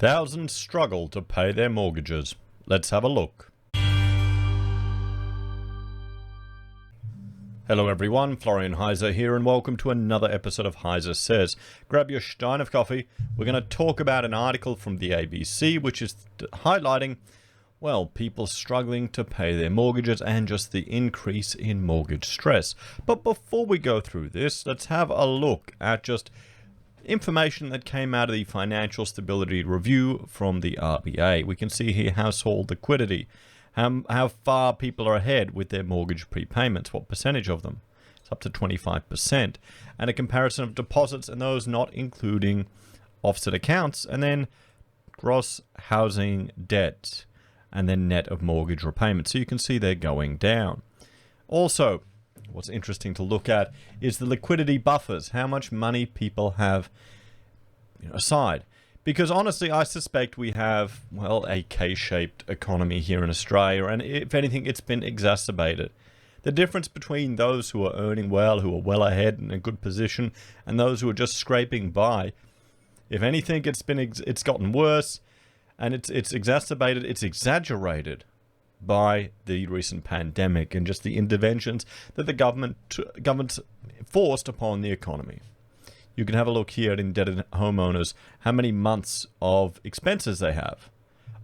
Thousands struggle to pay their mortgages. Let's have a look. Hello everyone, Florian.heise here, and welcome to another episode of HeiseSays. Grab your stein of coffee. We're going to talk about an article from the ABC, which is highlighting, well, people struggling to pay their mortgages and just the increase in mortgage stress. But before we go through this, let's have a look at just information that came out of the Financial Stability Review from the RBA. We can see here household liquidity, how far people are ahead with their mortgage prepayments, what percentage of them. It's up to 25%. And a comparison of deposits and those not including offset accounts, and then gross housing debt, and then net of mortgage repayments. So you can see they're going down. Also, what's interesting to look at is the liquidity buffers, how much money people have aside. Because honestly, I suspect we have, well, a K-shaped economy here in Australia, and if anything, it's been exacerbated. The difference between those who are earning well, who are well ahead in a good position, and those who are just scraping by, if anything, it's gotten worse, and it's exacerbated, it's exaggerated by the recent pandemic and just the interventions that the government's forced upon the economy. You can have a look here at indebted homeowners, how many months of expenses they have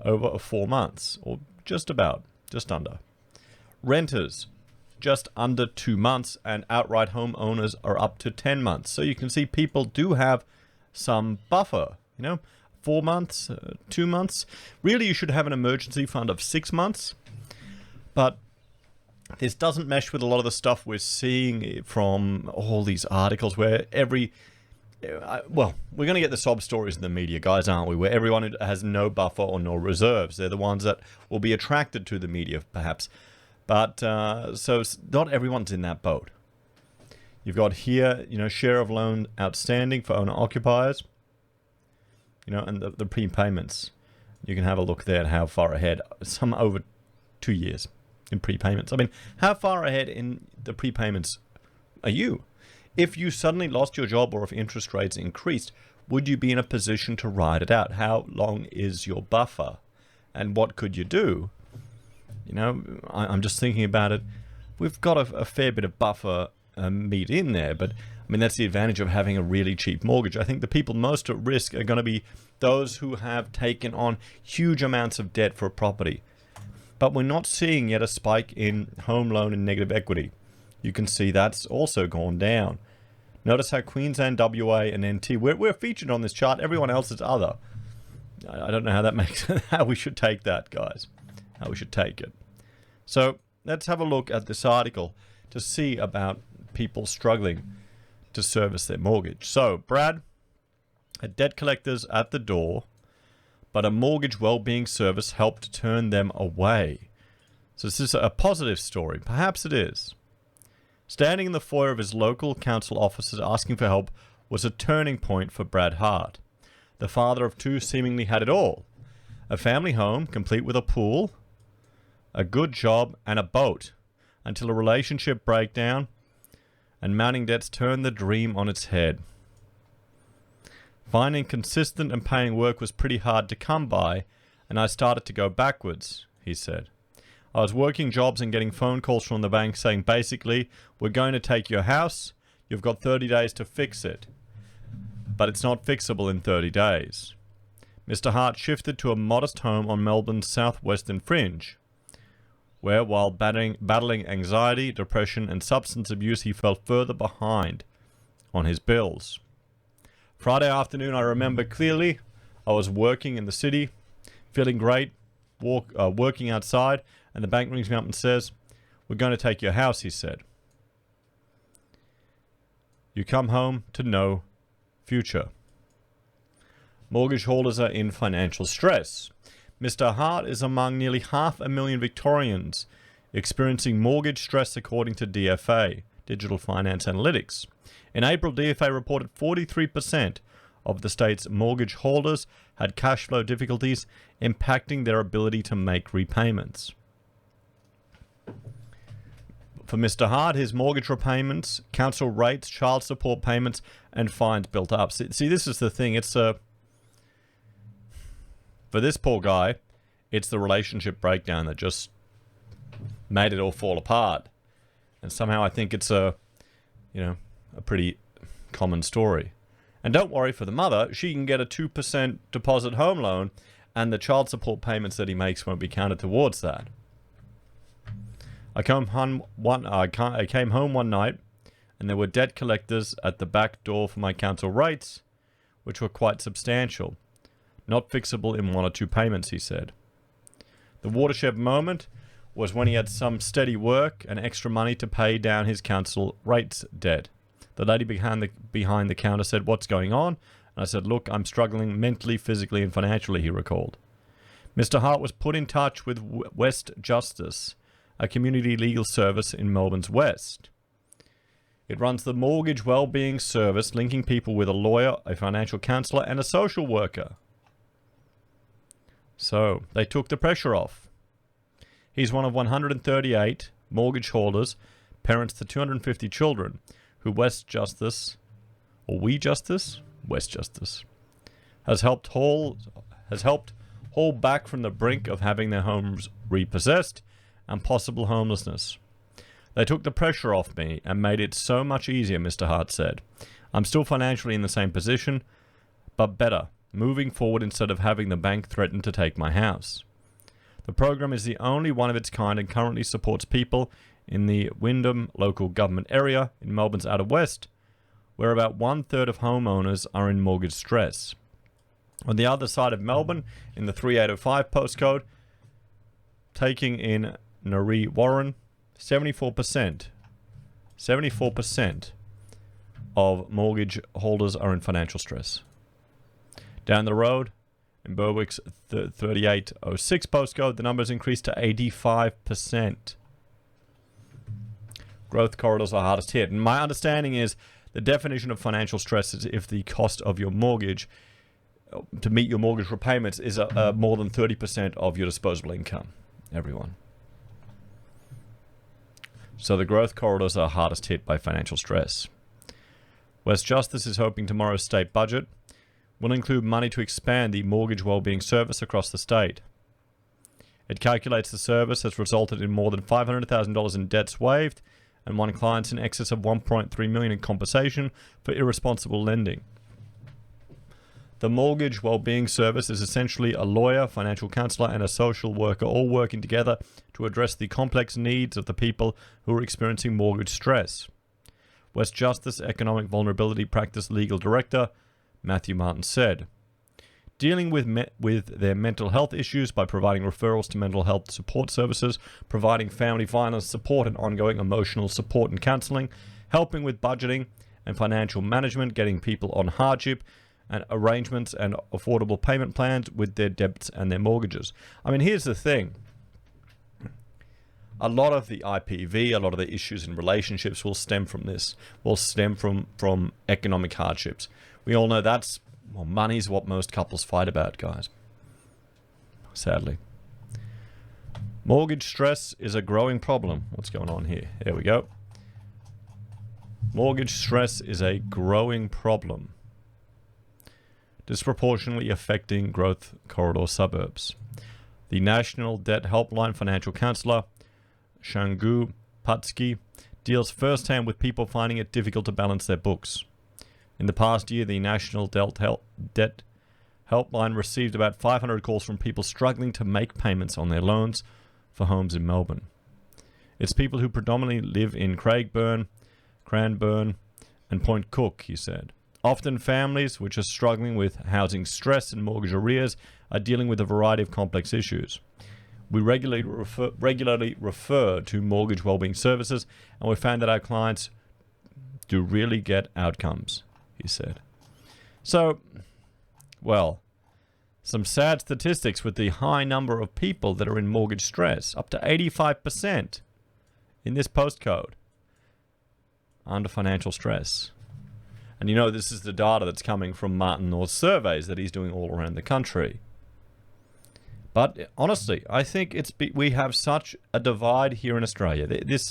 over 4 months, or just under. Renters, just under 2 months, and outright homeowners are up to 10 months. So you can see people do have some buffer, 4 months, 2 months. Really, you should have an emergency fund of 6 months. But this doesn't mesh with a lot of the stuff we're seeing from all these articles where we're going to get the sob stories in the media, guys, aren't we? Where everyone who has no buffer or no reserves, they're the ones that will be attracted to the media, perhaps. But so not everyone's in that boat. You've got here, share of loan outstanding for owner-occupiers, and the prepayments. You can have a look there at how far ahead, some over 2 years in prepayments. I mean, how far ahead in the prepayments are you? If you suddenly lost your job or if interest rates increased, would you be in a position to ride it out? How long is your buffer? And what could you do? I'm just thinking about it. We've got a fair bit of buffer meat in there, but I mean, that's the advantage of having a really cheap mortgage. I think the people most at risk are going to be those who have taken on huge amounts of debt for a property. But we're not seeing yet a spike in home loan and negative equity. You can see that's also gone down. Notice how Queensland, WA, and NT, we're featured on this chart. Everyone else is other. I don't know how that makes how we should take that, guys. How we should take it. So let's have a look at this article to see about people struggling to service their mortgage. So, Brad, a debt collector's at the door, but a mortgage well-being service helped turn them away. So this is a positive story. Perhaps it is. Standing in the foyer of his local council offices asking for help was a turning point for Brad Hart. The father of two seemingly had it all. A family home, complete with a pool, a good job, and a boat, until a relationship breakdown and mounting debts turned the dream on its head. Finding consistent and paying work was pretty hard to come by, and I started to go backwards, he said. I was working jobs and getting phone calls from the bank saying basically, we're going to take your house, you've got 30 days to fix it. But it's not fixable in 30 days. Mr. Hart shifted to a modest home on Melbourne's southwestern fringe, where while battling anxiety, depression, and substance abuse, he fell further behind on his bills. Friday afternoon, I remember clearly, I was working in the city, feeling great, working outside, and the bank rings me up and says, we're going to take your house, he said. You come home to no future. Mortgage holders are in financial stress. Mr. Hart is among nearly 500,000 Victorians experiencing mortgage stress according to DFA, Digital Finance Analytics. In April, DFA reported 43% of the state's mortgage holders had cash flow difficulties impacting their ability to make repayments. For Mr. Hart, his mortgage repayments, council rates, child support payments, and fines built up. See, this is the thing. It's For this poor guy, it's the relationship breakdown that just made it all fall apart. And somehow I think it's a pretty common story. And don't worry for the mother, she can get a 2% deposit home loan, and the child support payments that he makes won't be counted towards that. I came home one night, and there were debt collectors at the back door for my council rates, which were quite substantial. Not fixable in 1 or 2 payments, he said. The watershed moment was when he had some steady work and extra money to pay down his council rates debt. The lady behind the counter said, "What's going on?" And I said, "Look, I'm struggling mentally, physically, and financially," he recalled. Mr. Hart was put in touch with West Justice, a community legal service in Melbourne's West. It runs the mortgage well-being service, linking people with a lawyer, a financial counsellor, and a social worker. So, they took the pressure off. He's one of 138 mortgage holders, parents to 250 children, who West Justice has helped haul back from the brink of having their homes repossessed and possible homelessness. They took the pressure off me and made it so much easier, Mr. Hart said. I'm still financially in the same position, but better, moving forward instead of having the bank threaten to take my house. The program is the only one of its kind and currently supports people in the Wyndham local government area in Melbourne's outer west, where about 1/3 of homeowners are in mortgage stress. On the other side of Melbourne, in the 3805 postcode, taking in Naree Warren, 74% of mortgage holders are in financial stress. Down the road, in Berwick's 3806 postcode, the numbers increased to 85%. Growth corridors are hardest hit. And my understanding is the definition of financial stress is if the cost of your mortgage to meet your mortgage repayments is more than 30% of your disposable income, everyone. So the growth corridors are hardest hit by financial stress. West Justice is hoping tomorrow's state budget will include money to expand the mortgage wellbeing service across the state. It calculates the service has resulted in more than $500,000 in debts waived and won clients in excess of $1.3 million in compensation for irresponsible lending. The mortgage wellbeing service is essentially a lawyer, financial counsellor, and a social worker all working together to address the complex needs of the people who are experiencing mortgage stress. West Justice Economic Vulnerability Practice Legal Director Matthew Martin said, dealing with their mental health issues by providing referrals to mental health support services, providing family violence support and ongoing emotional support and counselling, helping with budgeting and financial management, getting people on hardship and arrangements and affordable payment plans with their debts and their mortgages. I mean, here's the thing. A lot of the IPV, a lot of the issues in relationships will stem from this, will stem from economic hardships. We all know money's what most couples fight about, guys. Sadly. Mortgage stress is a growing problem. What's going on here? There we go. Mortgage stress is a growing problem, disproportionately affecting growth corridor suburbs. The National Debt Helpline financial counsellor, Shangu Patsky, deals firsthand with people finding it difficult to balance their books. In the past year, the National Debt Helpline received about 500 calls from people struggling to make payments on their loans for homes in Melbourne. It's people who predominantly live in Craigburn, Cranbourne, and Point Cook, he said. Often families which are struggling with housing stress and mortgage arrears are dealing with a variety of complex issues. We regularly refer to mortgage wellbeing services, and we found that our clients do really get outcomes, he said. So, well, some sad statistics with the high number of people that are in mortgage stress, up to 85% in this postcode under financial stress. And you know, this is the data that's coming from Martin North's surveys that he's doing all around the country. But honestly, I think we have such a divide here in Australia. And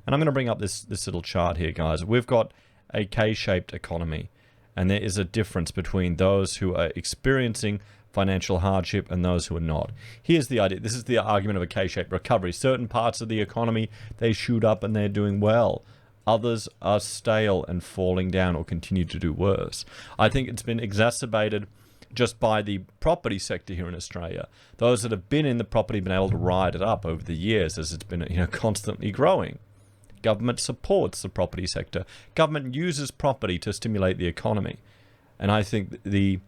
I'm going to bring up this little chart here, guys. We've got a K-shaped economy, and there is a difference between those who are experiencing financial hardship and those who are not. Here's the idea. This is the argument of a K-shaped recovery. Certain parts of the economy, they shoot up and they're doing well. Others are stale and falling down or continue to do worse. I think it's been exacerbated just by the property sector here in Australia. Those that have been in the property have been able to ride it up over the years as it's been, constantly growing. Government supports the property sector. Government uses property to stimulate the economy. And I think the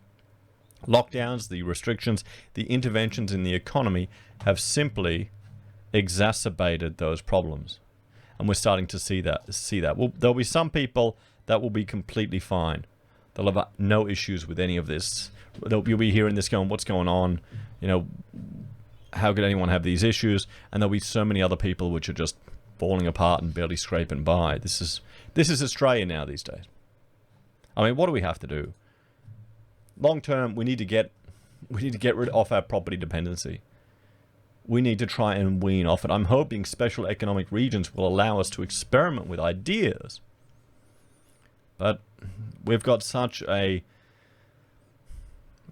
lockdowns, the restrictions, the interventions in the economy have simply exacerbated those problems. And we're starting to see that. Well, there'll be some people that will be completely fine. They'll have no issues with any of this. You'll be hearing this going, what's going on? How could anyone have these issues? And there'll be so many other people which are just falling apart and barely scraping by. This is Australia now these days. I mean, what do we have to do? Long term, we need to get rid of our property dependency. We need to try and wean off it. I'm hoping special economic regions will allow us to experiment with ideas. But we've got such a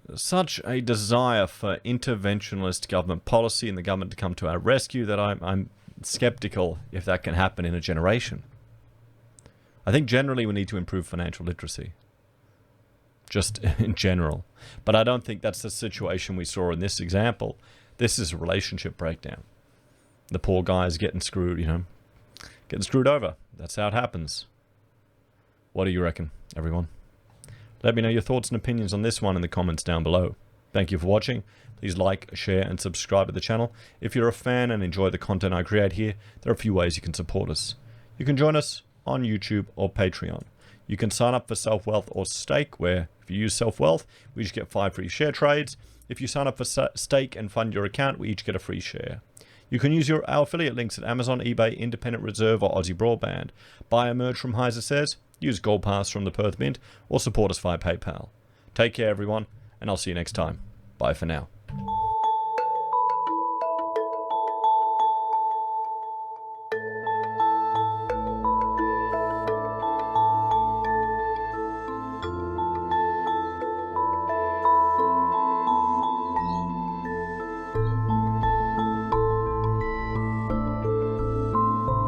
desire for interventionist government policy and the government to come to our rescue that I'm skeptical if that can happen in a generation. I think generally we need to improve financial literacy. Just in general. But I don't think that's the situation we saw in this example. This is a relationship breakdown. The poor guy is getting screwed, getting screwed over. That's how it happens. What do you reckon, everyone? Let me know your thoughts and opinions on this one in the comments down below. Thank you for watching. Please like, share, and subscribe to the channel. If you're a fan and enjoy the content I create here, there are a few ways you can support us. You can join us on YouTube or Patreon. You can sign up for SelfWealth or Stake, where if you use SelfWealth, we just get 5 free share trades. If you sign up for Stake and fund your account, we each get a free share. You can use our affiliate links at Amazon, eBay, Independent Reserve, or AussieBroadband. Buy a merge from HeiseSays, use Gold Pass from the Perth Mint, or support us via PayPal. Take care, everyone, and I'll see you next time. Bye for now.